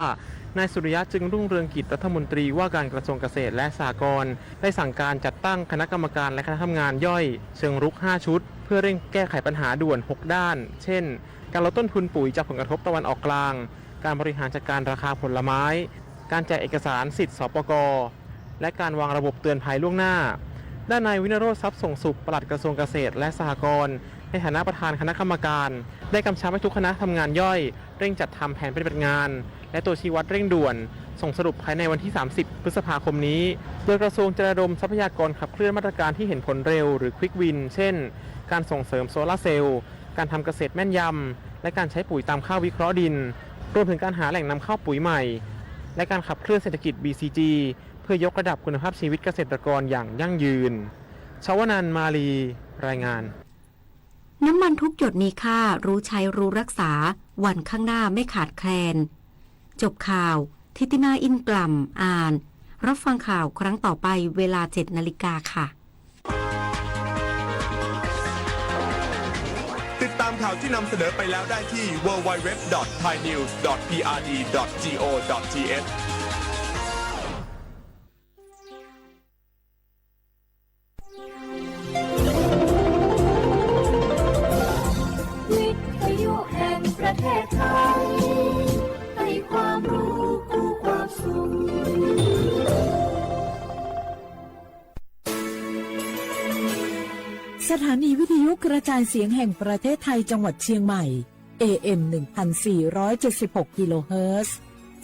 นายสุริยะจึงรุ่งเรืองกิจรัฐมนตรีว่าการกระทรวงเกษตรและสหกรณ์ได้สั่งการจัดตั้งคณะกรรมการและคณะทำงานย่อยเชิงรุก5ชุดเพื่อเร่งแก้ไขปัญหาด่วน6ด้านเช่นการลดต้นทุนปุ๋ยจากผลกระทบตะวันออกกลางการบริหารจัดการราคาผลไม้การแจกเอกสารสิทธิ์สปก.และการวางระบบเตือนภัยล่วงหน้าด้านนายวินโรจน์ทรัพย์ส่งสุขปลัดกระทรวงเกษตรและสหกรณ์ในฐานะประธานคณะกรรมการได้กำชับให้ทุกคณะทำงานย่อยเร่งจัดทำแผนปฏิบัติงานและตัวชี้วัดเร่งด่วนส่งสรุปภายในวันที่30พฤษภาคมนี้โดยกระทรวงจะระดมทรัพยากรขับเคลื่อนมาตรการที่เห็นผลเร็วหรือ Quick Win เช่นการส่งเสริมโซลาร์เซลล์การทำเกษตรแม่นยำและการใช้ปุ๋ยตามข้าววิเคราะห์ดินรวมถึงการหาแหล่งนำเข้าปุ๋ยใหม่และการขับเคลื่อนเศรษฐกิจ BCG เพื่อยกระดับคุณภาพชีวิตเกษตรกรอย่างยั่งยืนชวนันท์ มาลีรายงานน้ำมันทุกหยดมีค่ารู้ใช้รู้รักษาวันข้างหน้าไม่ขาดแคลนจบข่าวทิติมาอินกล่ำอ่านรับฟังข่าวครั้งต่อไปเวลา 7:00 น.ค่ะติดตามข่าวที่นำเสนอไปแล้วได้ที่ www.thainews.prd.go.thวิทยุแห่งประเทศไทยให้ความรู้คู่ความสุขสถานีวิทยุกระจายเสียงแห่งประเทศไทยจังหวัดเชียงใหม่ AM 1476 กิโลเฮิรตซ์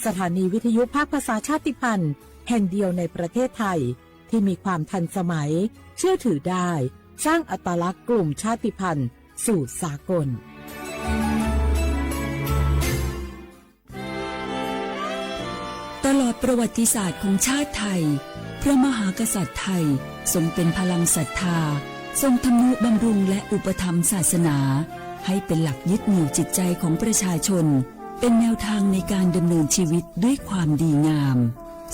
สถานีวิทยุภาคภาษาชาติพันธุ์แห่งเดียวในประเทศไทยที่มีความทันสมัยเชื่อถือได้สร้างอัตลักษณ์กลุ่มชาติพันธุ์สู่สากลตลอดประวัติศาสตร์ของชาติไทยพระมหากษัตริย์ไทยทรงเป็นพลังศรัทธาทรงทำนุบำรุงและอุปถัมภ์ศาสนาให้เป็นหลักยึดเหนี่ยวจิตใจของประชาชนเป็นแนวทางในการดำเนินชีวิตด้วยความดีงาม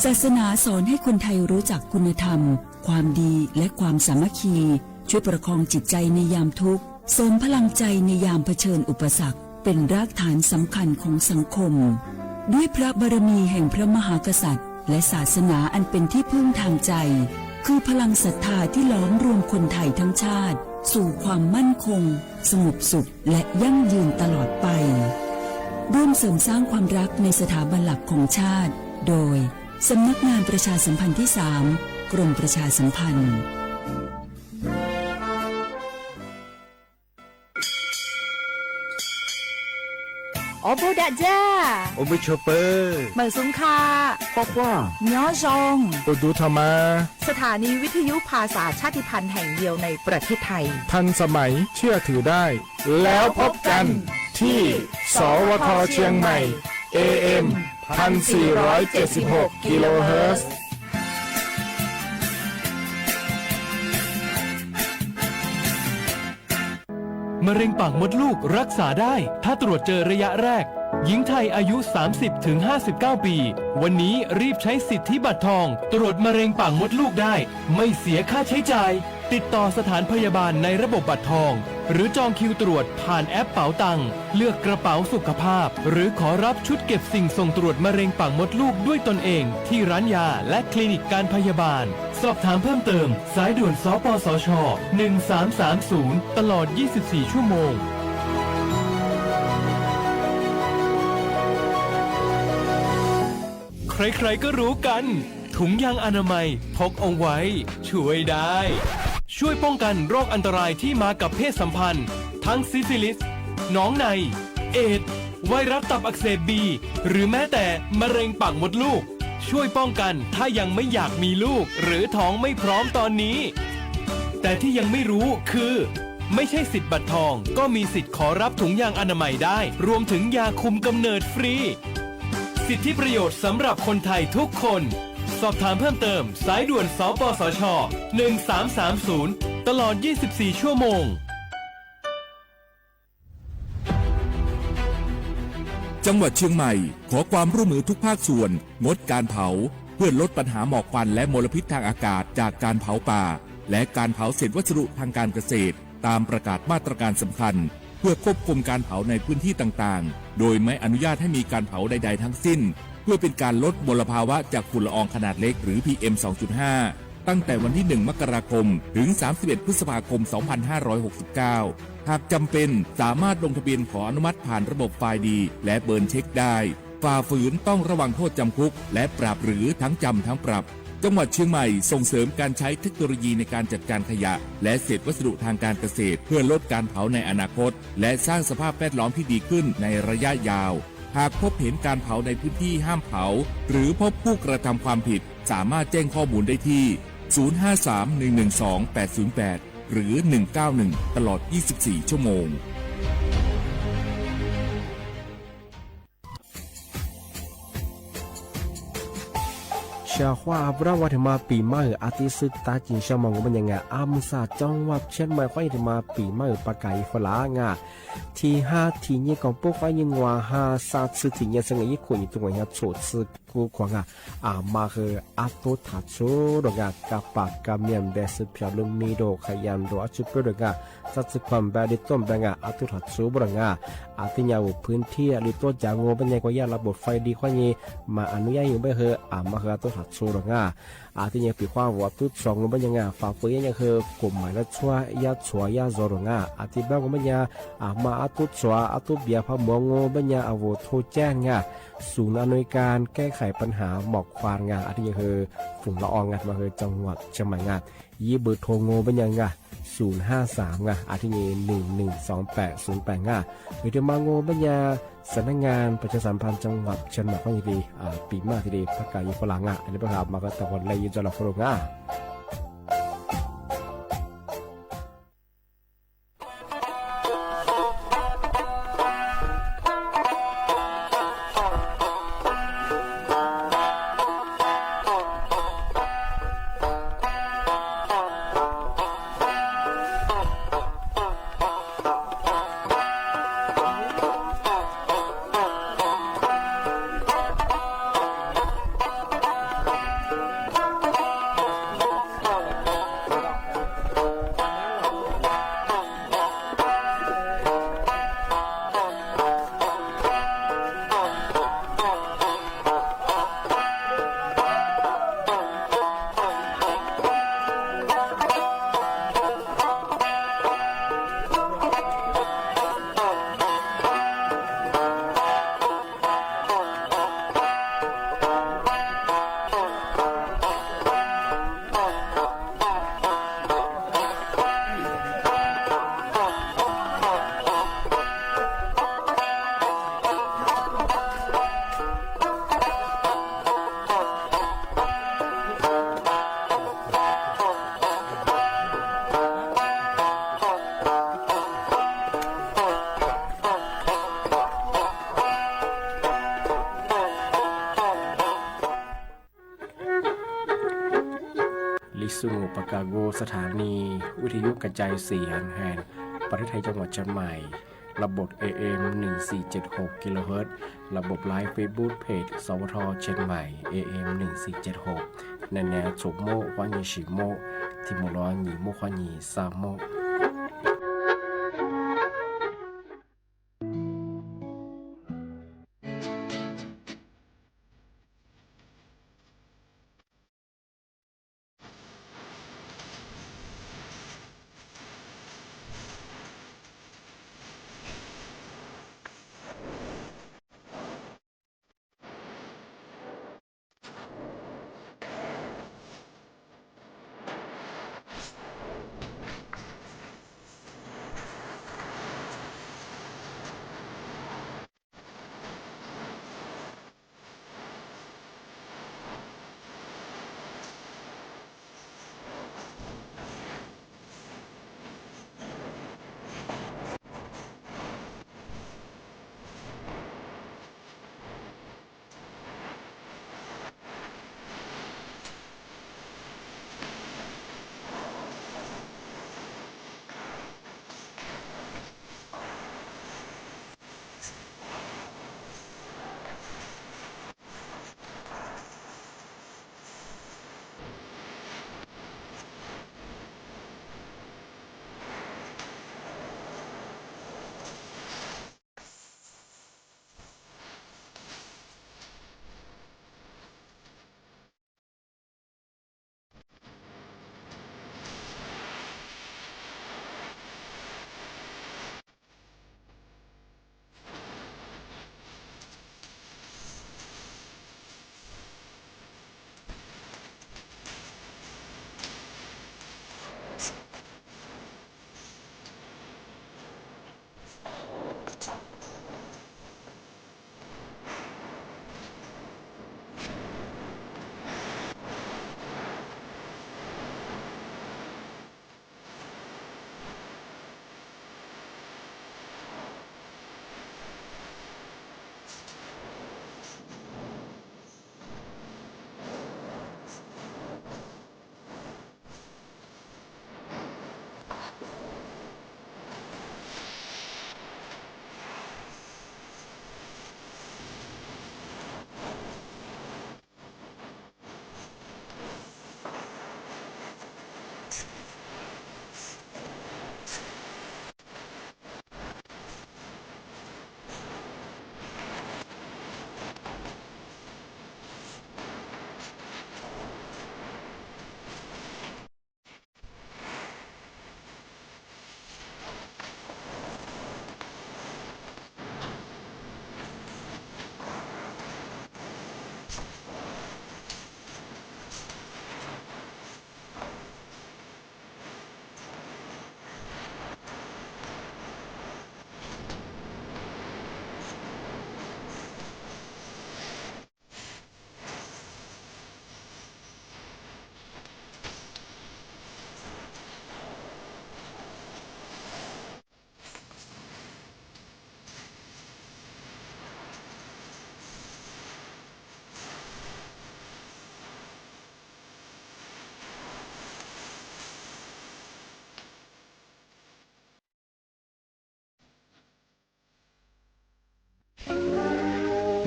ศาสนาสอนให้คนไทยรู้จักคุณธรรมความดีและความสามัคคีช่วยประคองจิตใจในยามทุกข์เสริมพลังใจในยามเผชิญอุปสรรคเป็นรากฐานสำคัญของสังคมด้วยพระบารมีแห่งพระมหากษัตริย์และศาสนาอันเป็นที่พึ่งทางใจคือพลังศรัทธาที่ล้อมรวมคนไทยทั้งชาติสู่ความมั่นคงสงบสุขและยั่งยืนตลอดไปร่วมเสริมสร้างความรักในสถาบันหลักของชาติโดยสำนักงานประชาสัมพันธ์ที่ 3 กรมประชาสัมพันธ์我不打架，我不求杯，เหมือนสุนคา画画，ย้อซอง我读他吗？สถานีวิทยุภาษาชาติพันธุ์แห่งเดียวในประเทศไทยทันสมัยเชื่อถือได้ แล้วพบกันที่สวทเชียงใหม่ AM 1476 กิโลเฮิรตซ์มะเร็งปากมดลูกรักษาได้ถ้าตรวจเจอระยะแรกหญิงไทยอายุ 30-59 ปี วันนี้รีบใช้สิทธิบัตรทองตรวจมะเร็งปากมดลูกได้ไม่เสียค่าใช้จ่ายติดต่อสถานพยาบาลในระบบบัตรทองหรือจองคิวตรวจผ่านแอปเป๋าตังเลือกกระเป๋าสุขภาพหรือขอรับชุดเก็บสิ่งส่งตรวจมะเร็งปากมดลูกด้วยตนเองที่ร้านยาและคลินิกการพยาบาลสอบถามเพิ่มเติมสายด่วนสปสช1330ตลอด24ชั่วโมงใครๆก็รู้กันถุงยางอนามัยพกเอาไว้ช่วยได้ช่วยป้องกันโรคอันตรายที่มากับเพศสัมพันธ์ทั้งซิฟิลิสหนองในเอดส์ไวรัสตับอักเสบบีหรือแม้แต่มะเร็งปากมดลูกช่วยป้องกันถ้ายังไม่อยากมีลูกหรือท้องไม่พร้อมตอนนี้แต่ที่ยังไม่รู้คือไม่ใช่สิทธิ์บัตรทองก็มีสิทธิ์ขอรับถุงยางอนามัยได้รวมถึงยาคุมกำเนิดฟรีสิทธิประโยชน์สำหรับคนไทยทุกคนสอบถามเพิ่มเติมสายด่วนสปสช1330ตลอด24ชั่วโมงจังหวัดเชียงใหม่ขอความร่วมมือทุกภาคส่วนงดการเผาเพื่อลดปัญหาหมอกควันและมลพิษทางอากาศจากการเผาป่าและการเผาเศษวัสดุทางการเกษตรตามประกาศมาตรการสำคัญเพื่อควบคุมการเผาในพื้นที่ต่างๆโดยไม่อนุญาตให้มีการเผาใดๆทั้งสิ้น เพื่อเป็นการลดมลภาวะจากฝุ่นละอองขนาดเล็กหรือ PM 2.5 ตั้งแต่วันที่ 1 มกราคม ถึง 31 พฤษภาคม 2569 หากจำเป็นสามารถลงทะเบียนขออนุมัติผ่านระบบไฟล์ดีและเบิร์นเช็คได้ฝ่าฝืนต้องระวังโทษจำคุกและปรับหรือทั้งจำทั้งปรับจังหวัดเชียงใหม่ส่งเสริมการใช้เทคโนโลยีในการจัดการขยะและเศษวัสดุทางการเกษตรเพื่อลดการเผาในอนาคตและสร้างสภาพแวดล้อมที่ดีขึ้นในระยะยาวหากพบเห็นการเผาในพื้นที่ห้ามเผาหรือพบผู้กระทำความผิดสามารถแจ้งข้อมูลได้ที่ 053-112-808 หรือ 191 ตลอด 24 ชั่วโมงชาวว่าบราวัฒมาปีใหม่อาทิตย์สุดตาจินชมองมันยังไงอามุสาจังหวัดเชียงใหม่ค่อยมาปีใหม่ปากไก่ฝรั่งที่5ที่นี่ของพวกยิงว่า5 3ที่นี่สังเกตคนตัวนี้โฉดสึกกูขวางมาคืออาตุทัดชูดงกับปากกับเมียนเบสเพียลุมมีโดขยันโดอจุปดงสัตว์ความแบบดิต้มแบบอาตุทัดชูบดงอาทิยาวพื้นที่ลิตัวจางโง่เป็นยังก็ยาระบบไฟดีข้อนี้มาอนุญาตอยู่ไม่คือมาคืออาตุทัดชูดงอาทิยังปีความว่าตุดสองเป็นยังฝ่าฝืนยังคือกลุ่มหมายละชัวยาชัวยาโซดงอาทิบ้างก็เป็นยังมาอาตุชัวอาตุเบียพะมงโง่เป็นยังอโวโทแจ้งศูนย์อำนวยการแก้ไขปัญหาหมอกควันอาทิยังคือฝุ่นละอองมาคือจังหวัดเชียงใหม่ยี่เบอร์โทรโง่เป็นยัง053อาทินี้112808หรือจะมาโง่เป็นยังสำนักงานประชาสัมพันธ์จังหวัดเชียงใหม่ข้อดีปีมาทีดีพักกายฝรั่งอันนี้ประกาศมาก็ตะวันเลยยืนจะหลับฝรั่งสุปากาโกสถานีวิทยุกระจายเสียงแห่งประเทศไทยจังหวัดเชียงใหม่ระบบ AM 1476 กิโลเฮิรตซ์ระบบไลฟ์เฟซบุ๊กเพจสวทเชียงใหม่ AM 1476แนวโฉมโมควันยีชิโมทิมร้อนหยีโมควันยีซาโม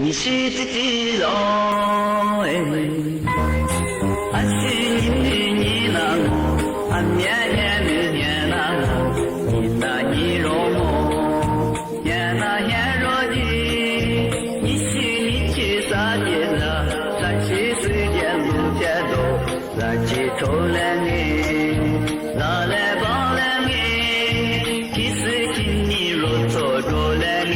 你是自己喽，阿西你那我，阿年你那我，你那你容我，年那年若的，你心里去啥的了，啥去时间路接路，啥去偷来你，哪来帮来你，其实今你若错着来你。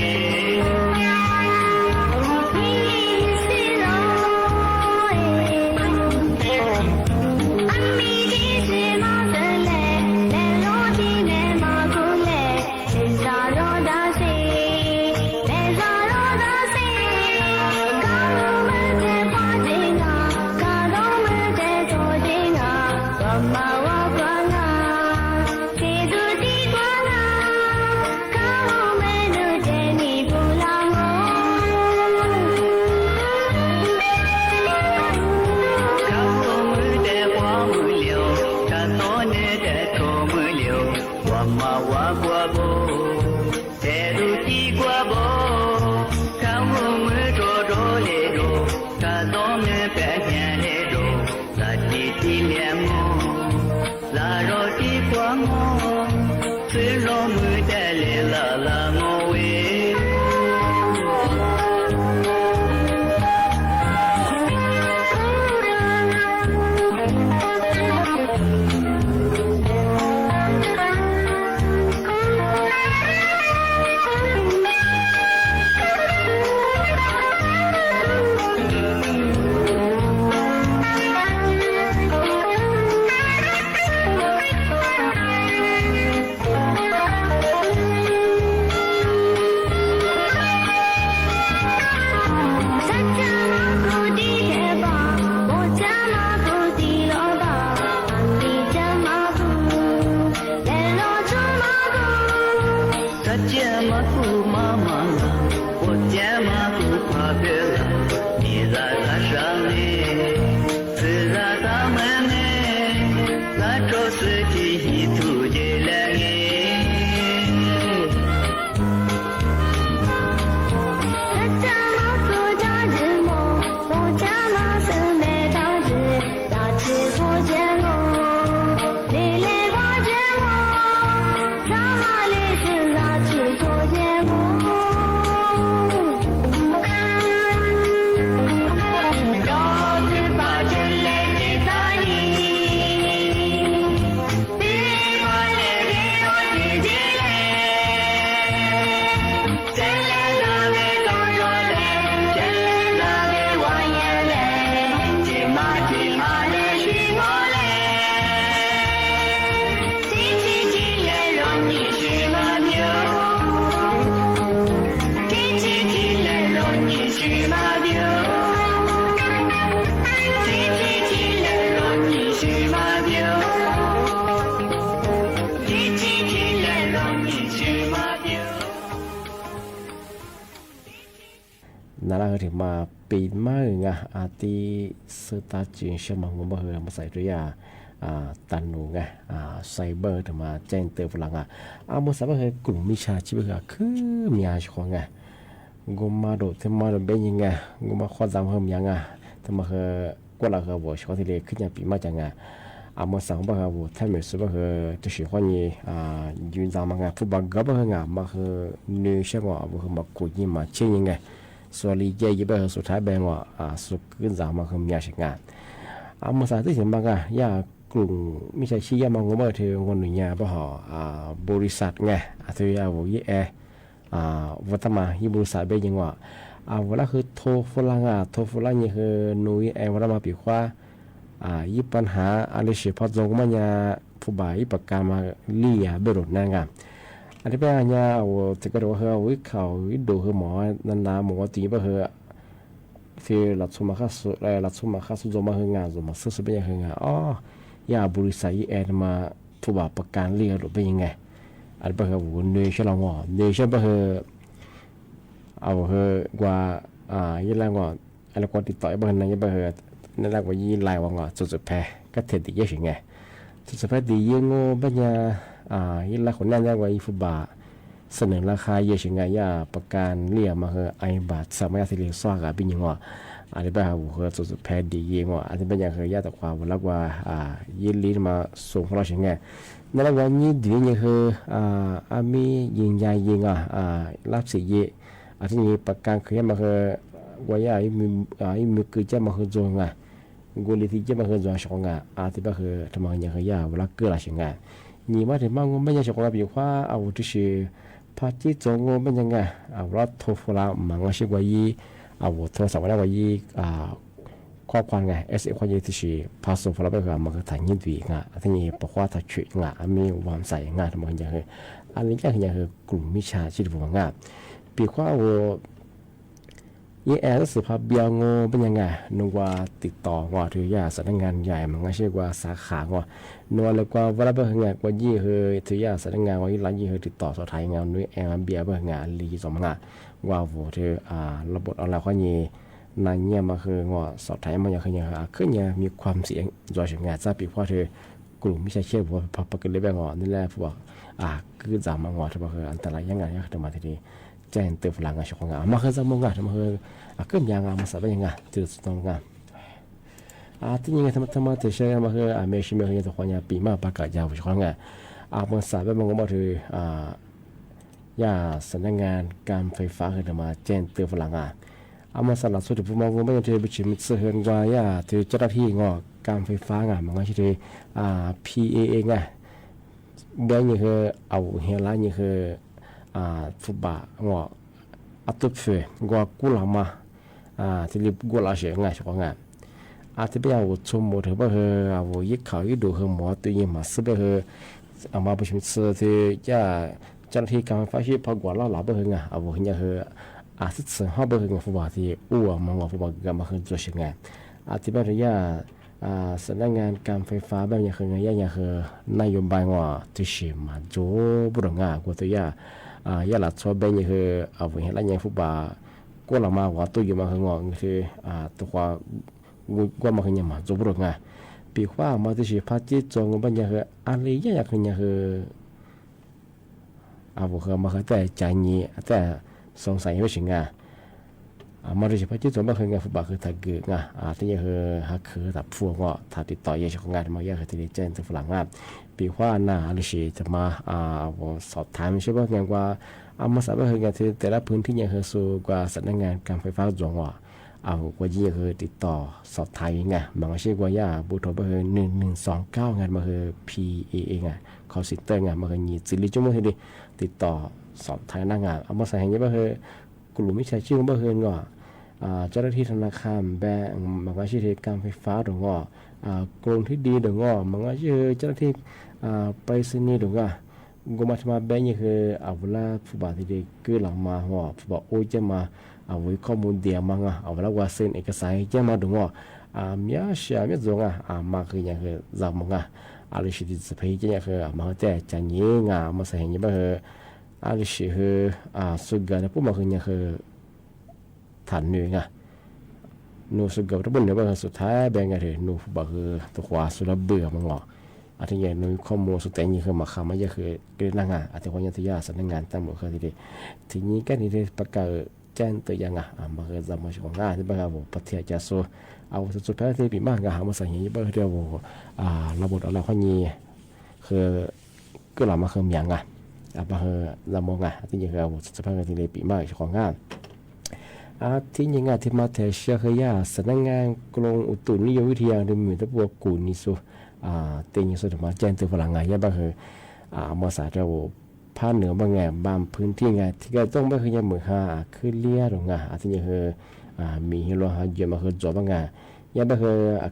นั่นแหละถึงมาปีนมากไงที่สตาร์จีนเชื่อมังงมาเฮอมาใส่ด้วยตันหนูไงไซเบอร์ถึงมาแจ้งเตือนฝรั่งมาใส่เฮอกลุ่มมิชาชีพคือมีอาชีพไงงมาโดดถึงมาโดดเป็นยังไงงมาข้อจำเฮอมยังถึงมาเฮอกว่าเราเฮอบอกชอบที่เล็กขึ้นอย่างปีมาจังมาสั่งบ่เฮอท่านเหมือนสุบเฮอจะ喜欢你ยืนจำมังฟุตบอลก็บ่เฮอมาเฮอเนื้อเชื่อว่าบ่เฮอมาคุยมาเชื่อยังไงส่วนลีเจยี่เบอร์สุดท้ายแบงว่าสุดขึ้นจากมาคือมีอาชีพงานมาสายที่เห็นบางยากลุ่มมิใช่ชี้ยามองว่าเธอคนหนึ่งบ่หอบริษัทไงเธอยาวยี่วัฒมายี่บริษัทเป็นยังว่าเวลาคือโทรฝรั่งโทรฝรั่งนี่คือหนุ่ยวัฒมาปีกว่ายี่ปัญหาอะไรเฉพาะตรงมันยาผู้บ่ายประกาศมาเลี้ยเบรดนางอันที่เป็นเนี่ยที่ก็รู้ว่าวิเขาวิดูคือหมอนันนาหมอตีบ่คือที่หลักสมัครสุดหลักสมัครสุดมาคืองานสมัครสุดเป็นยังไงยาบริษัทมาผู้บ่าวประกันเลี้ยหรือเป็นยังไงอันเป็นคือเนยเชื่อเราว่าเนยเชื่อเป็นคือเอาคือกว่ายี่แรงว่าอะไรกว่าติดต่อเป็นนั่นยี่เป็นคือนั่นแหละว่ายี่ลายว่าจุดแพ้ก็เถิดดีเยอะสิไงจุดแพ้ดีเยอะงูเป็นยังยี่ละคนนั่นแหละว่ายี่ฟุตบา เสนอราคาเยอะชิงไงย่าประกันเลี่ยมาคือไอบาทสามารถที่เรียกสวากเป็นยังไงอันนี้เป็นหาบุคคลสุดแพดีเองว่าอันนี้เป็นอย่างคือย่าตะความรักว่ายินลีมาส่งเราชิงไงนั่นแหละวันนี้ดีนี่คืออามียิงใหญ่ยิงรับสิเยอันนี้ประกันคือมาคือว่าย่าอีมีคือจะมาคือจงกูเลยที่จะมาคือจงชงอันที่เป็นคือทำไมอย่างคือย่ารักเกลือชิงไงนี่มาถึงมั่งไม่ใช่ชงแบบอยู่ว่าเอาที่ชื่อพาที่จงเป็นยังไงรถโทรฟ้ามันก็ใช่ว่ายี่โทรศัพท์ว่ายี่ข้อความไง SF ความยี่ที่ชื่อพาส่งฟ้าไปก็มันก็ถ่ายยินดีที่นี่บอกว่าถ้าช่วยมีความใส่ทำไมอย่างคืออันนี้ก็อย่างคือกลุ่มมิชาชีพของปีว่าแอร์สุภาพเบียงเป็นยังไงนึกว่าติดต่อว่าถือยาสำนักงานใหญ่มันก็ใช่ว่าสาขาว่านัวเลยกว่าเวลาเบอร์งานกว่ายี่คือถือยาสำนักงานว่ายี่หลังยี่คือติดต่อสอบถามงานด้วยแอร์เบียเบอร์งานลีสมงานว่าโหถือระบบออนไลน์ข้อนี้นายเนี่ยมาคือว่าสอบถามมันอย่างคืออย่างคือเนี่ยมีความเสี่ยงจอยงานจะปีว่าถือกลุ่มมิชาชีพว่าพอประกันเลยแบบว่านี่แหละพวกคือจำมาว่าถือว่าคืออันตรายยังไงเนี่ยถือมาทีนี้แจ้งเตือนฝรั่งงานชงงานมาคือจำมงานทำมาคือเกิดยังมาสับยังไงจุดตรงกันที่ยังไงทำมาเชื่อมาคือไม่ใช่ไม่เคยจะขอเนี่ยปีมาประกาศยาวชงงานมันสับมันก็มาถือยาสำนักงานการไฟฟ้าคือทำมาแจ้งเตือนฝรั่งงานมาสลับสุดผู้มองไม่ยังถือบิชิมิตเสือนกว่ายาถือเจ้าหน้าที่งอการไฟฟ้างานมันก็ใช่ถือPAA ไงเบี้ยนี่คือเอาเฮล่านี่คือฟุตบาลงออัตุเฟกว่ากุลามาที่รีบกุลาเสียงไงชงงานที่เป็นเอาชมหมดถือว่าเอายิ่งข่าวยิ่งดูหมอตัวยิ่งมาซื้อไปเอามาบิชิมิตเสือที่จะเจ้าหน้าที่การไฟฟ้าที่พอกว่าเราหลับไปเอาเห็นอย่างสุดเสียงเขาไปถึงฟุตบอลที่มันว่าฟุตบอลกันมาคือตัวเชียงไงที่เป็นระยะสำนักงานการไฟฟ้าแบบอย่างคือย่างคือนโยบายว่าที่ชิมาโจบุรงากว่าตัวยายาหลัดชอบแบบอย่างคือเอาไปเห็นแล้วอย่างฟุตบอลก็เรามาว่าตัวอยู่มาคืองอคือตัวก็มาคืออย่างมาโจบุรงาปีกว่ามาที่ชิพัดจิตจงแบบอย่างคืออะไรอย่างคืออย่างคือเอาคือมาคือแต่ใจนี้แต่สงสัยไม่ใช่ไงมาดูเฉพาะที่ตัวมาคืองานฟุตบอลคือถ้าเกิดไงที่ยังคือฮักคือถ้าพวกก็ถ้าติดต่อยังของงานมาอย่างคือที่แจ้งถึงฝรั่งงานปีว่าหน้าอะไรสิจะมาสอบถามใช่ป่ะงานว่ามาสอบคืองานที่แต่ละพื้นที่ยังคือสู่กว่าสำนักงานการไฟฟ้าจงว่ากว่ายี่คือติดต่อสอบถามไงบางชื่อกว่าย่าบุตรมาคือ1129งานมาคือ PAA ไงcall center ไงมาคือยี่สิริจุ่มที่ติดต่อสอบถามหน้างานมาใส่อย่างนี้ก็คือกลุ่มมิจฉาชีพก็คือว่าเจ้าหน้าที่ธนาคารแบงก์มันก็ชื่อการไฟฟ้าหรือว่ากลุ่มที่ดีหรือว่ามันก็ชื่อเจ้าหน้าที่ไปรษณีย์หรือว่ากูมาทำมาแบงก์นี่คือเวลาผู้บาดเจ็บคือหลังมาหัวผู้บาดโอ้ยจะมาวิข้อมูลเดียวมั้งเวลาว่าเซ็นเอกสารจะมาหรือว่ามีอาชีพมีจงมาคืออย่างคือจำมั้งอะไรสิ่งที่จะไปจะอย่างคือมันจะจะเงี้ยมาใส่อย่างนี้ก็คืออะไรสิ่งคือสุดกันพวกมันคืออย่างคือฐานหนึ่งนูสุดกับทุกคนเนี่ยว่าสุดท้ายแบ่งกันเลยนูบอกคือตัวขวาสุดเบื่อมันงออาทิตย์นี้นูข้อมูลสุดแต่นี่คือมาคำไม่ใช่คือเรื่องงานอาทิตย์วันยันทยาสำนักงานตั้งหมดคือทีนี้ก็นี่ประกาศแจ้งตัวอย่างมาคือจำมาของงานที่บ้านผมปฏิเสธสู้เอาสุดท้ายที่ปีมากหามาใส่ยี่บ้านเดียวระบบอะไรข้อนี้คือก็เรามาคืออย่างมาคือจำมองที่นี่คือสุดท้ายที่ปีมากของงานที่ยังไงที่มาเทเชียคือยาสำนักงานกรมอุตุนิยมวิทยาดำเนินตัวกูนิสุเตียงสุดมาแจ้งตัวฝรั่งงานยังบ้างคือมาสายเราภาคเหนือบางแง่บางพื้นที่ไงที่ก็ต้องบ้างคือยังเหมือนคือเลี้ยหรือไงที่ยังคือมีฮิโรฮาเยอะมาคือจบบางแง่ยังบ้าง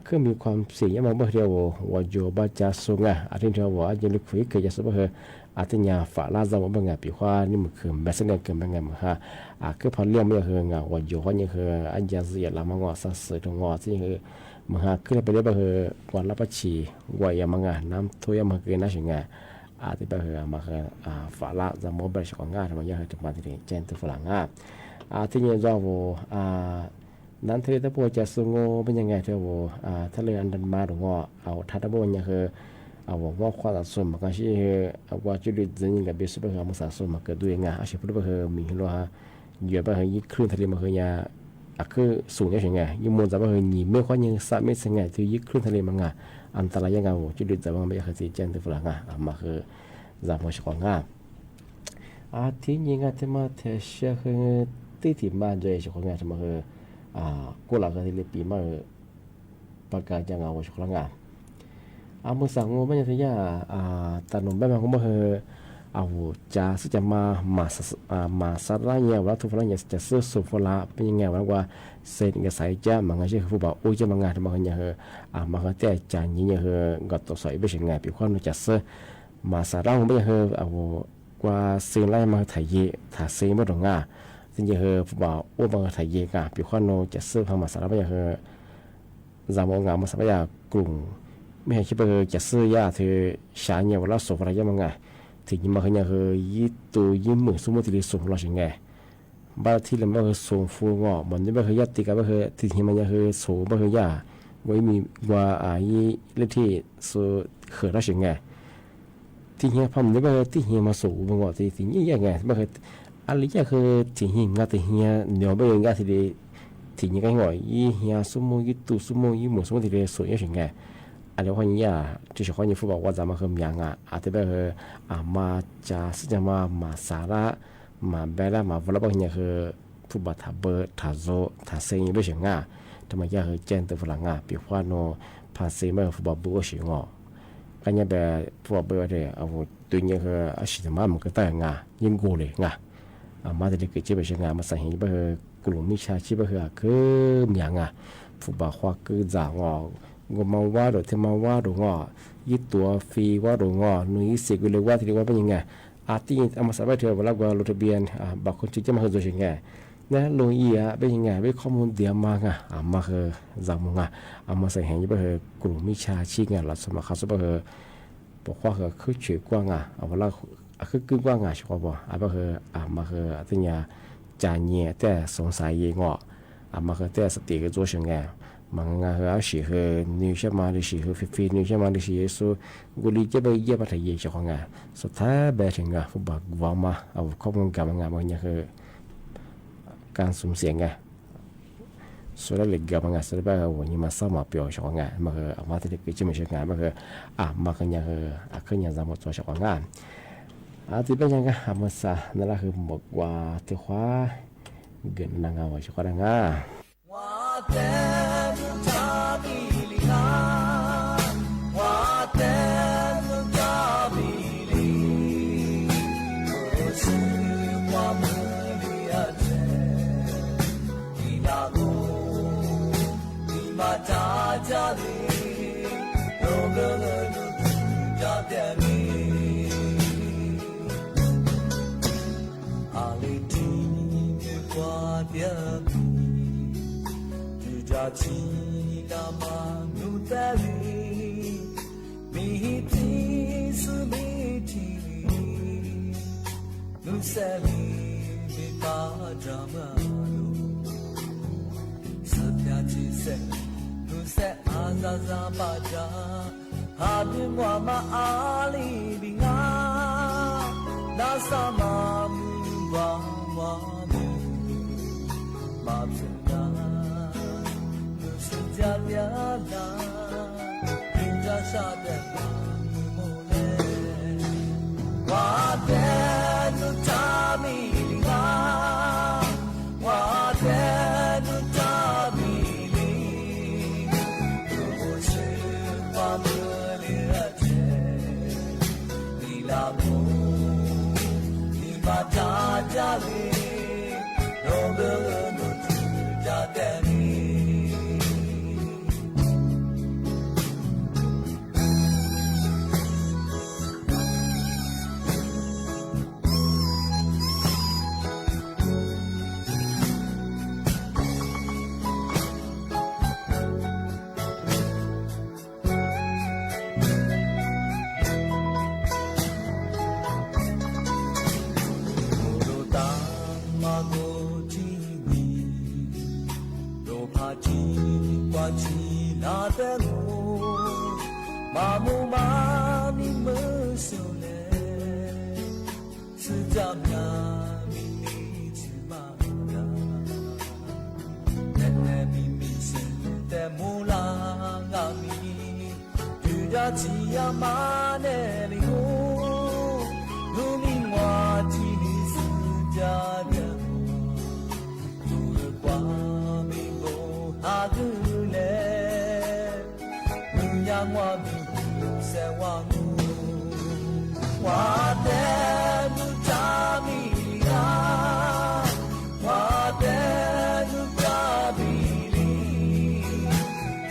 คือมีความเสี่ยงยังบางเดียวว่าโยบาจะสูงที่เดียวว่าจะลึกฟื้นคือจะสูงคือที่ยาฝาลาจำบางแง่ปีว่านี่มันคือแบบเสนอเกินบางแง่เหมือนคือพอเลี้ยงไม่คือไงว่าโยก็ยังคือจะเสียละมังว่าสัตว์สื่อตรงว่าที่คือมันคือไปเรื่อยๆคือกว่ารับประชีว่ายังมังน้ำท่วมมันคือน่าเสียงที่ไปคือมาคือฝาละจะมอบไปชของงานมันยังคือจะมาที่เจนตัวฝรั่งที่ยังจะว่านั้นเธอถ้าพวกจะสูงเป็นยังไงเธอว่าถ้าเรื่องอันดันมาหรือว่าเอาทัดบัวยังคือ我花了说嘛，刚是我这里人应该别是不和我们啥说嘛，个对啊，而且不和米罗哈，原本和一克他里嘛和呀，คือสูงอย่างไงยิ่งมันจะว่าหนีไม่ค่อยยังสะไม่สงบที่ยิ่งคลื่นทะเลมันอันตรายยังไงจุดจะว่าไม่เคยเจอที่ฝรั่งมาคือจะมาชกงที่ยังไงที่มาเทเชื่อคือที่บ้านจะชกงที่มาคือกูหลังก็ที่เลี้ยปีมาประกาศยังไงว่าชกงเมื่อสั่งว่าไม่ใช่ยาแต่หนุ่มแบบมันก็มาคือจะซึ่งจะมาสลายเนี่ยว่าทุกคนเนี่ยจะซื้อสุฟลาเป็นยังไงว่าเซนกับสายจ้ามันก็ใช่ผู้บ่าวโอ้ยจะมางานมันก็เนี่ยมันก็แต่จานเนี่ยก็ตัวสอยไม่ใช่ไงปีความจะซื้อมาสลายมันไม่ใช่ว่าเซนไล่มาถ่ายเย่ถ่ายเซนไม่ตรงอ่ะซึ่งจะผู้บ่าวโอ้มันก็ถ่ายเย่กันปีความจะซื้อพามาสลายไม่ใช่จำงานมาสลายกลุ่มไม่ใช่คิดว่าจะซื้อยาเธอชาเนี่ยว่าสุฟลายังไงที่ยิ่งมาขยันคือยิ่งตัวยิ่งเหมือนสมมติที่ส่งเราใช่ไงบางทีเราไม่เคยส่งฟูงอมันไม่เคยยัดติดกับไม่เคยที่ที่มันยังเคยส่งไม่เคยยาไว้มีว่าเรื่องที่ส่งเขื่อนเราใช่ไงที่เฮียพัมไม่เคยที่เฮียมาส่งฟูงอที่ยิ่งยังไงไม่เคยอะไรอย่างคือที่เฮียงานที่เฮียเหนียวไม่เคยงานที่ที่ยิ่งกันหน่อยยิ่งเฮียสมมติยิ่งตัวสมมติยิ่งเหมือนสมมติที่ส่งยังใช่ไงอันนี้คนนี้就是关于富宝我咱们和苗这边和马家是叫马萨拉马贝拉马乌拉巴呢和富宝他不他做他生意不行他们也和见到弗朗比如话呢怕生意富宝不行กันเนี่ยแบบพวกเบอร์เนี่ยตัวนี้คืออาชีพมันก็แต่ยิ่งกูเลยมาแต่เด็กเจ็บไปเชียงมาใส่เห็นแบบกลุ่มมิชาชีพคือคืออย่างผู้บ่าวควักคือจ่างงมาว่าหรือที่มาว่าหรืองยี่ตัวฟรีว่าหรืองนุ่ยสิกุเลยว่าที่เรียกว่าเป็นยังไงที่เอามาสบายเถอะเวลาว่าลงทะเบียนบางคนจะมาคือตัวยังไงนะลงอีเป็นยังไงเป็นข้อมูลเดียวมามาคือจำมามาใส่เห็นยี่แบบกลุ่มมิชาชีพเราสมัครเขาสมัครบอกว่าคือช่วยกว้างเวลาคือกว้างใช่ป่ะแบบคือมาคือที่เนี่ยจานเนี่ยแต่สงสัยยังมาคือแต่สติก็做ยังไงมันงาเหรอสิเหรอนิวเชมาดิสิเหรอฟินิวเชมาดิสิสุกุลีเจ็บเยอะมาที่ยี่ช่องสุดท้ายแบบถึงฟุตบอลวางมาข้อมูลการงานมันเนี่ยคือการสุ่มเสี่ยงสุดท้ายเลยการงานสุดท้ายวันนี้มาสมัครเปียวช่องมันคือมาที่เด็กจะไม่ใช่งานมันคือมันคือเนี่ยคือคือเนี่ยจะมาตัวช่องงานที่เป็นยังไงมาซะนั่นแหละคือบอกว่าที่ว่าเกินนางว่าช่องงาน起那么努的力，每天是每天，努塞里的巴掌马路，是偏起塞，努塞阿扎扎巴掌，哈比我嘛阿里比啊，那啥嘛木哇哇木，嘛平啊。家边那，人家啥的木嘞，我的努扎米里我的努扎米里，我是我们的天，你拉木，你把家家里，弄个努家的你。起那的路，麻木嘛。手嘞，是家面咪咪去嘛啦，奶奶咪咪生的木啦啊咪，遇到起呀嘛的哩呼，路明话起你是家的我，路儿挂咪不哈个嘞，路呀我咪不在望。我的路扎米拉，我的路扎米里，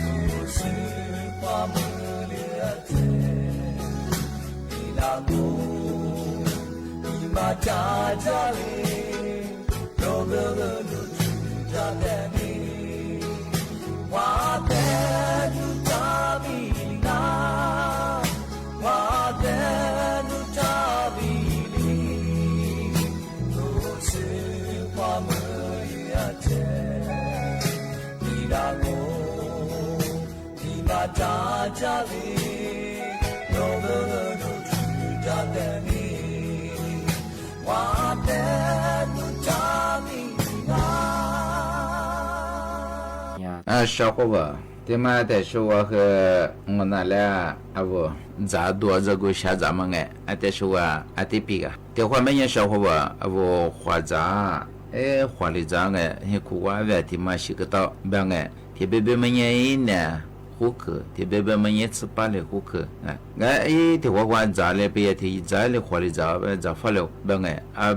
不是花木了的，你那路，你妈扎扎里，有个路去扎的你，我的路扎米拉，我的。扎扎里，有个路去扎的你，我的路扎米啊。小伙伴，对嘛？但是我和我那俩不咋多这个下咱们但是我得比个，这话每年小伙伴不花咋花的咋很苦瓜外地嘛洗个刀，别特别每年一年。户口，特别别么也吃饱了户口，特别管咋了，别提咋了，花的咋发了，别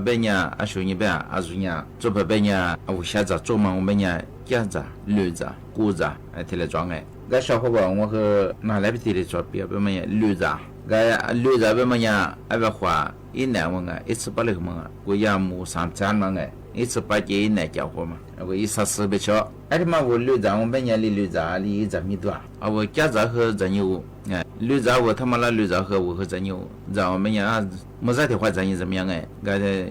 别人说你别说你，做别人我现在做嘛，我们人家子、驴子、姑子，提来装小伙伴我和拿来提来做别么人驴子，驴子别么人别花一年我一次把那个么，我也没上餐嘛一次把这一年交货嘛，我一下400兆，嘛我驴子我们家里驴子里1米多，我家子和这牛，驴子我他妈那驴子和我和这牛，让我们家没啥的话咱也怎么样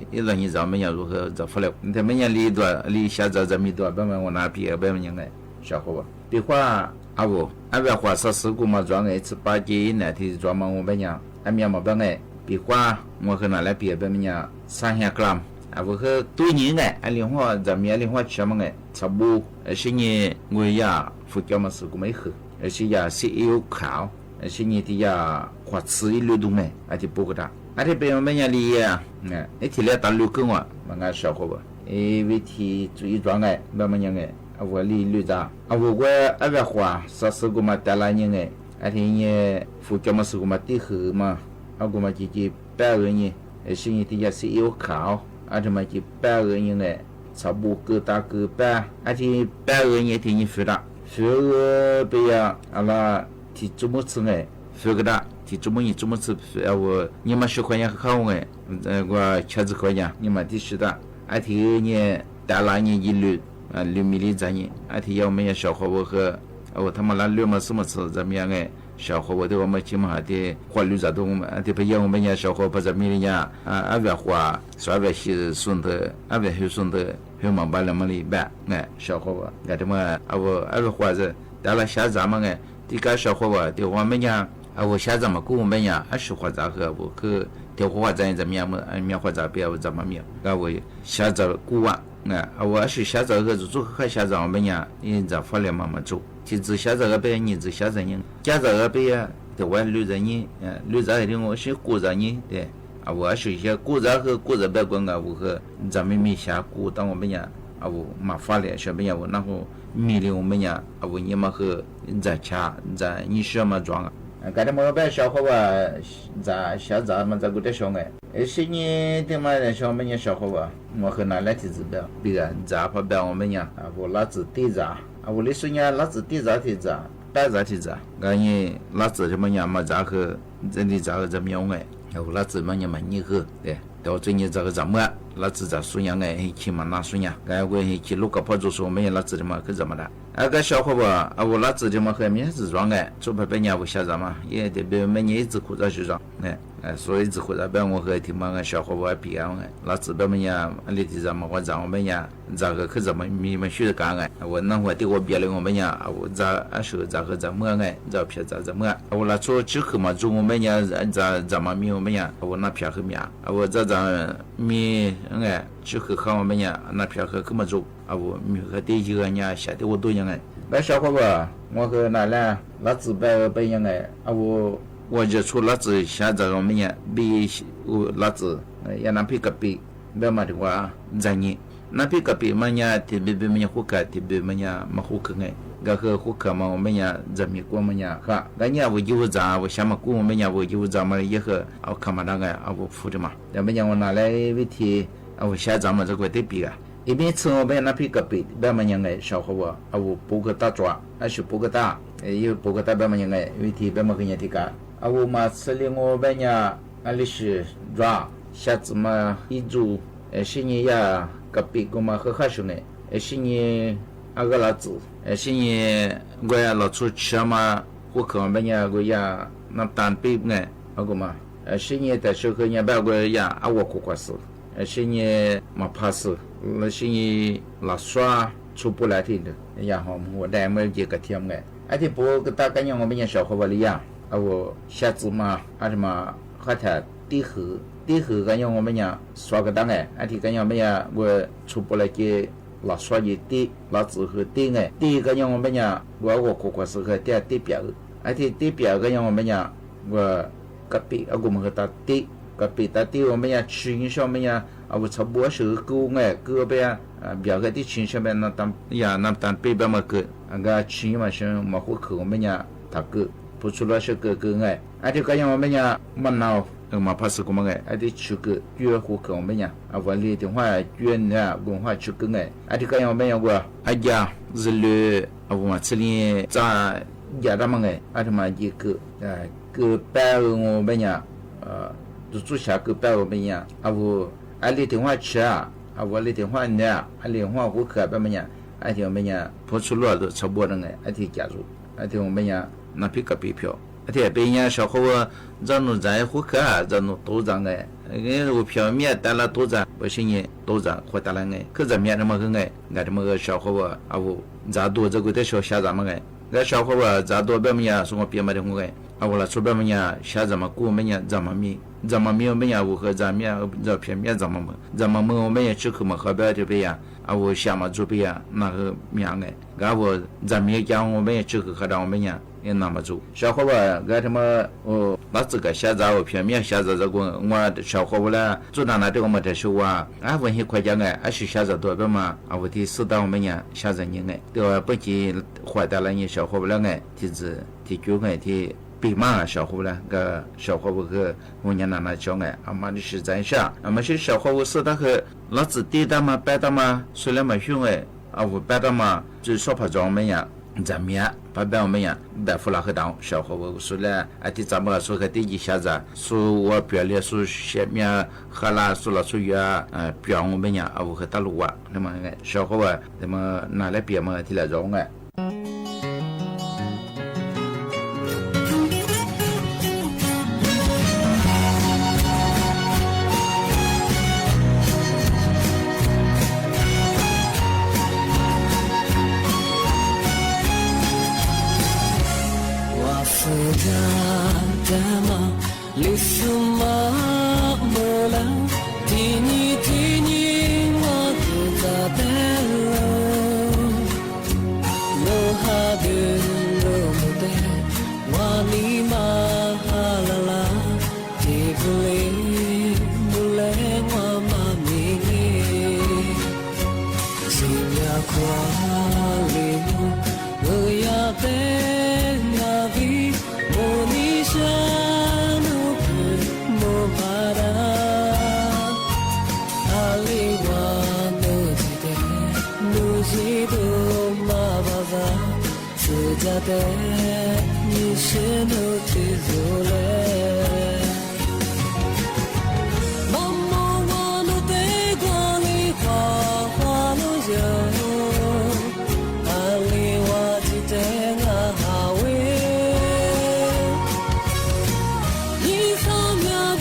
一让你让我们家如何咋发了，他们家里多里下子1米多，别我拿别别么样小伙伴，的话我别花14个嘛装一次把这一年的装嘛我们家面嘛别别花我和拿来别别么样300 gram。我和多年另外咱们另外吃么差不多是你我呀福建嘛是个没喝是呀是有烤是你的呀花吃一路东就不个大这边我们家里呀提来打6个我们小伙伴为提注意装慢慢样我里绿杂我别花14个嘛带来人提你福建嘛是个嘛地喝嘛我嘛就8个人是你的呀是有烤这么就8个人差不多各大各8这8个人提你付了付个不要那提怎么吃付个大提怎么吃我你们10块钱好我70块钱你们提10的提你带来你一律6米里在你提要我们小伙伴和我他妈那6么什么吃怎么样小伙伴对我们起码的花绿杂东的不要我们家小伙伴在米里呀别花说别是顺的别很顺的很忙把那么里办小伙伴这么别花着带了下咱们这个小伙伴对我们家我下咱们我们家20花杂和我去调花咱怎么样么面花杂别怎么面我下咱古玩我是下咱和做和下咱我们家你咋发了慢慢做其实下这个别你只下这人家这个别的我绿着你绿着的我是顾着你对我是些顾着和顾着别管我和咱们没下顾当我们家我麻烦了小朋友然后米里我们家我你们和在家在你什么装刚才我别小伙伴在下咱们这个的小是你的嘛的小朋友小伙伴我和拿来提子表别人咋不别我们家我拉子地咋我的孙伢拉子地咋地咋白咋地咋你拉子什么样嘛咋和真的咋个怎么样我拉子嘛你们你和对到最近这个怎么拉子咋孙伢起嘛那孙伢我去录个跑就说没拉子的嘛可怎么的个小伙伴我拉子的嘛和面子装做白白伢不下咱嘛也得别每年一直苦着去装所以之后咱我和听嘛个小伙伴比啊，那这边么呀，你的咱们我咱我们呀，这个可怎么你们学的干个？我那我对我别了我们呀，我咋说咋个怎么个？咋偏咋怎么？我那做之后嘛，做我们呀，咋么米我们呀？我那偏和米啊，我这米哎，之后和我们呀，那偏和怎么做？我米和第一个呀，下的我多样哎。那小伙伴，我和那嘞，那自白样哎，我就出那子下这我们呀，比我那子也那比个比，别嘛的话，咱呢，那比个比嘛呀，特别么呀户口，特别么呀没户口哎，个个户口嘛我们呀，咱们过么呀哈，咱呀我有咋，我想嘛过我们呀我有咋嘛以后，我看嘛那个我付的嘛，咱们呀我拿来问题，我下咱们这个得比啊。一边吃我们那批个别，别么样个小伙伴，我不个大抓，还是不个大，有不个大别么样个，问题别么个样的个。我嘛吃了我们呀，阿里是抓，下次嘛一周，是你呀个别个嘛很好兄弟，是你那个老子，是你我呀老出吃嘛，户口我们呀我呀那单别个，那个嘛，是你在时候呀别个呀我苦苦死，是你嘛怕死，是你老耍出不来的，然后我带么几个天个，而且不个大概样我们呀小伙伴里呀。我下次嘛，还是嘛，和他地后个样我们呀刷个档哎，而且个样我们呀我出不来给老刷一地，老之后地哎，地个样我们呀我苦苦是和地表，而且地表个样我们呀我隔壁我们和他地隔壁他地我们呀群上面呀我差不多是够哎，够边表个地群上面那当呀那当北边嘛个，个群嘛是嘛户口我们呀他个。不出来是个哎，而且个样我们呀，么闹嘛怕是个么哎，而且出个越户口我们呀，我里的话越呢文化出个哎，而且个样我们呀我呀是了，我嘛这里在家的么哎，而且嘛一个个白我们呀，做下个白我们呀，我里的话吃啊，我里的话呢，里话户口白么呀，而且我们呀不出来都差不多哎，而且加入，而且我们呀。那批个比票，而且别人小伙伴咱弄在户口啊，咱弄多张哎，我票面带了多张，不是你多张或带了哎，可咱面那么个哎，俺这么个小伙伴我咱多这个的小下咱们哎，俺小伙伴咱多别么呀，说我别么的我哎，我来出别么呀，下咱们过么呀，咱们面我们呀，我和咱面这片面咱们我们也吃口嘛，河边这边呀。我下嘛做边呀，那个面哎，我咱们讲我们也吃口和咱我们呀。也那么做，小伙伴，俺什么那这个现在我片面现在这个我小伙伴呢，做到那这个么的时候啊，俺问些快讲哎，还是现在多边嘛，我的适当我们呀，现在人哎，对吧？不仅坏蛋了，你小伙伴哎，提就哎提比嘛小伙伴个小伙伴个我娘那讲哎，俺妈的是真下，俺们是小伙伴是那个老子地的嘛，白的嘛，虽然没凶哎，我白的嘛，就少怕着我们呀。咱们呀，把我们呀，白付了很多小伙伴说了，咱们说个第一下子，说我表里说下面喝了说了说呀，表我们呀，我和大陆啊，那么小伙伴，那么拿来别么提来着哎。你扫描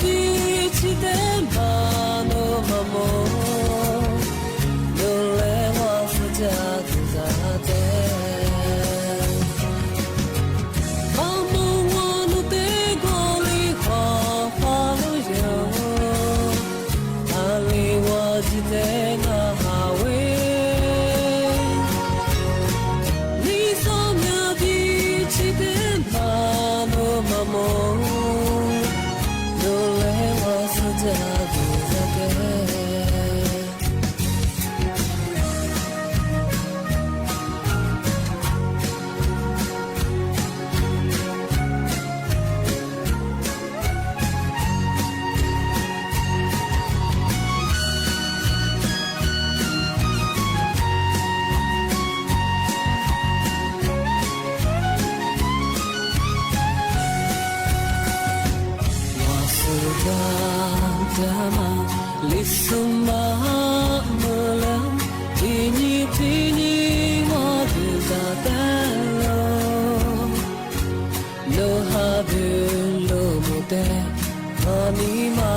နီမာ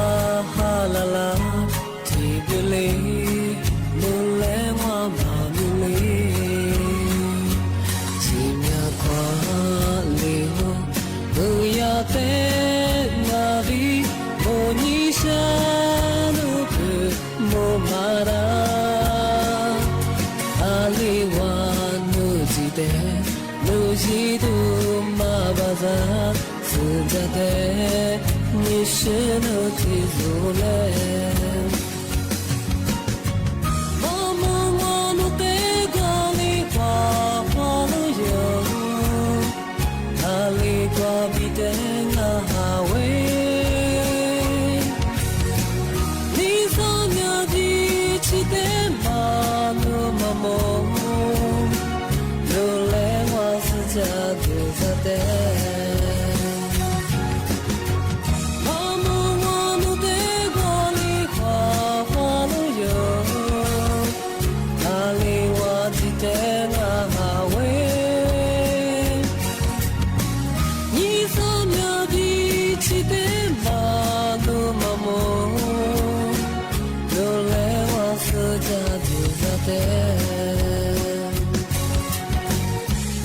ဟာလာလာဒီပလေးမလဲဝါမာမီလေးစီမြခွာလေးဟောဘူရတဲ့ငါဒီမိုးနီရှာလို့မိုးမာရာအာလီဝါနုစီတဲ့လူစီသူမဘာသာစတဲ့你是那体如来，妈妈我努得个你花花路有，哪里挂比的那哈位，你所有的期待马路马梦，如来我是家的家的。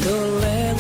Don't let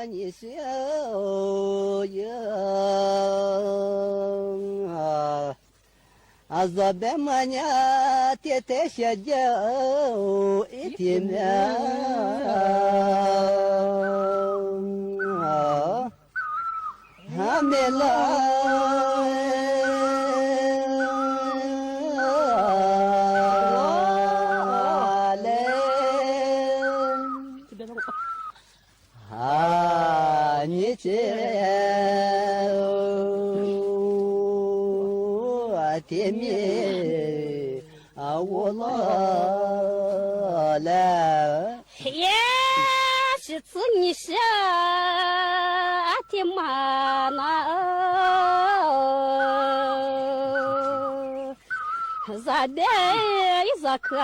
你小呀，若别么呀，爹爹下脚一天面，还没来。你这天命我老了，也是自你想天嘛那，咋的咋看？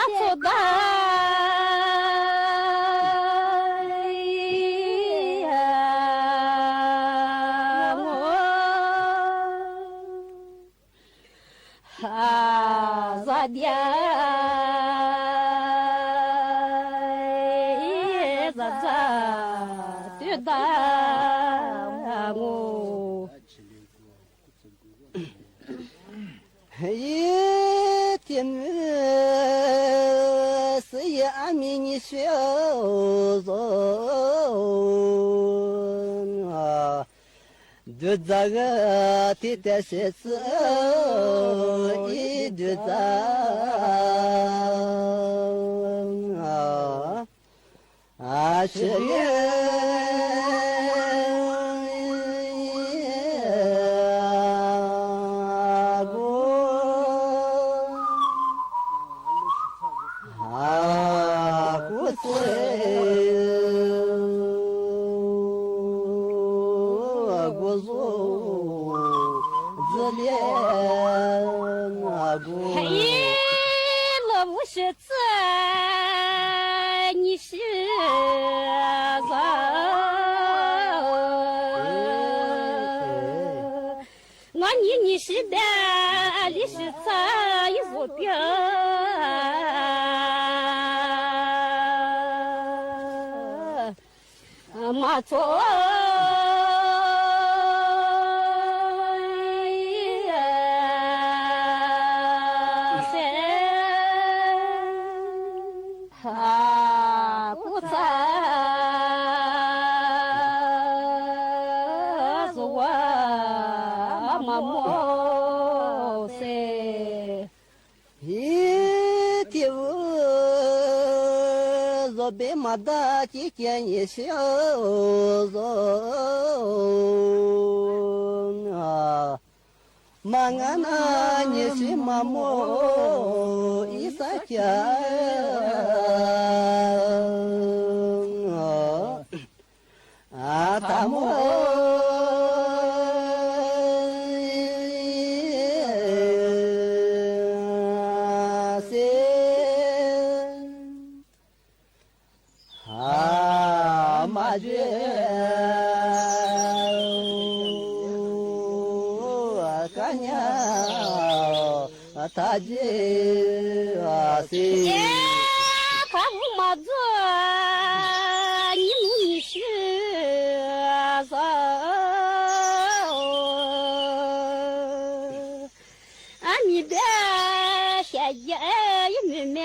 做的我咋的咋对的我。一天是也阿弥你小人啊，就这个的的是子一就这啊是你是的，你是啥一副表？马错。别马大几件一小人啊，马俺那你是马莫一撒家啊，大莫。他这是，看我妈子，你努是啥？你别下野一面面。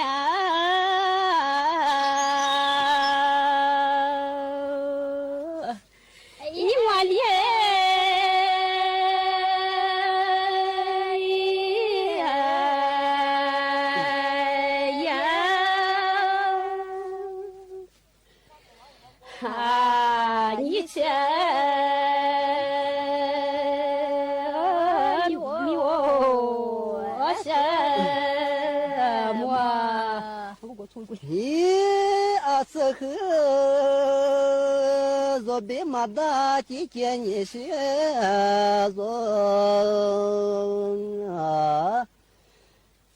这个若别马大几件你是人啊，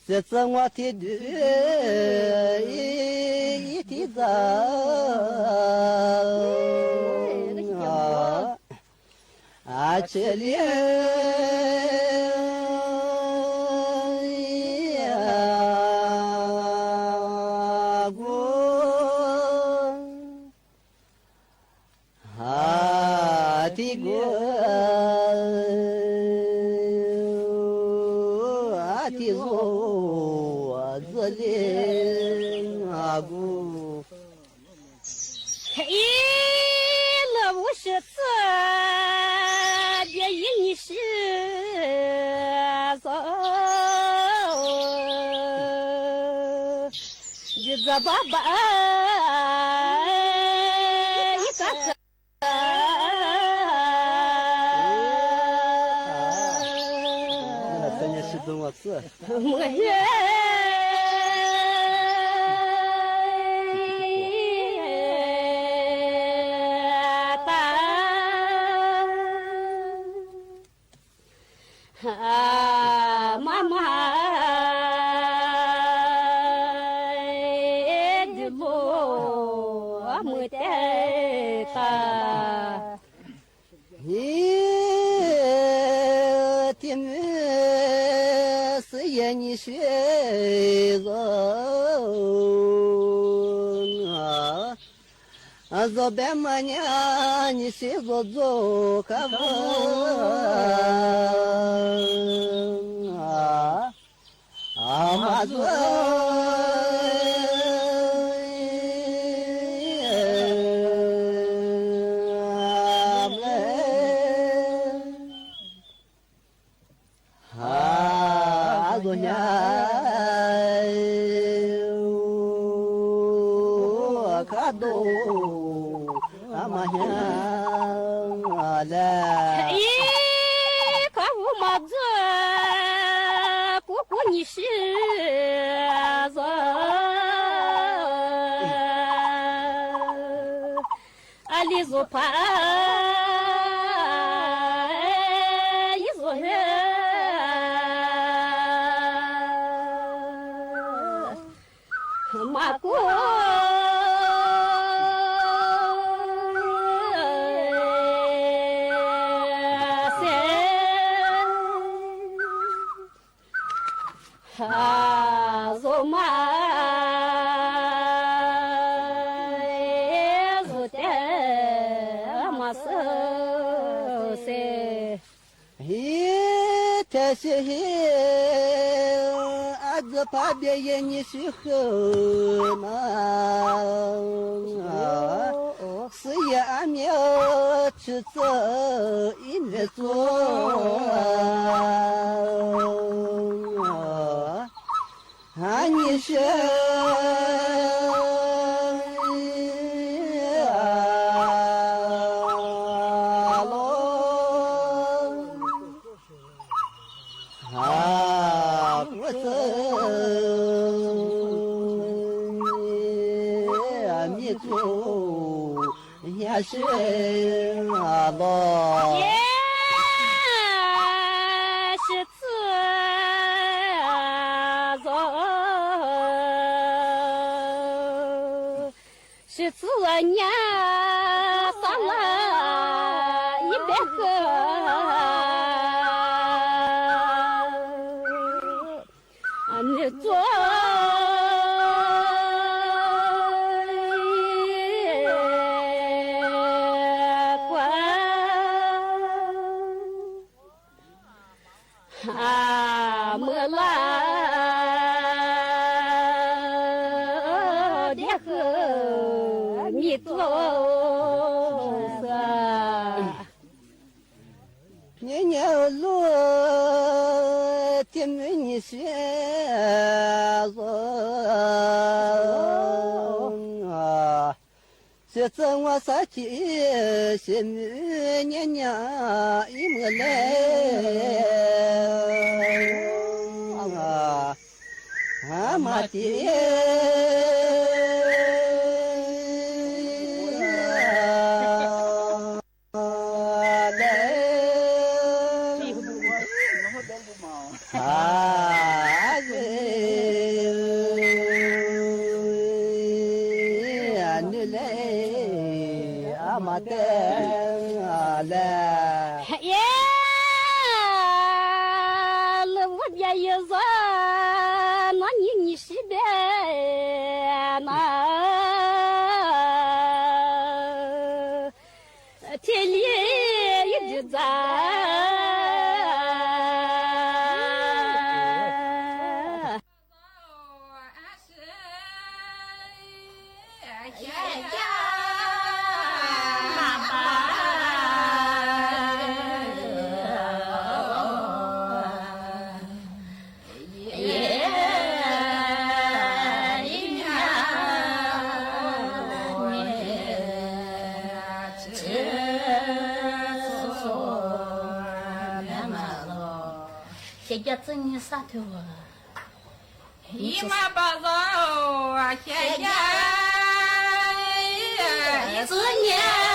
这次我提的一提早啊，这里。他的路子里啊姑。嘿，那我是这别一你是走，一个爸爸一个子。那真的是跟我是。我人。妈妈的路没得大，你的名是也你学人啊，做白马娘你是做做可不妈做。咦，可我妈子，姑姑你是人，里做怕一做人，马姑。是阿子怕别人你是后嘛，是也阿苗去走一面做，啊你是。也是啊咯，也是自走，是自年上了100个，你做。年年路天门你学啊，这次我撒起些年年一没来啊，妈爹。耶，那我家一说，那你是别那田里一直在。姐姐子你啥头啊？姨妈把肉啊，姐姐子你。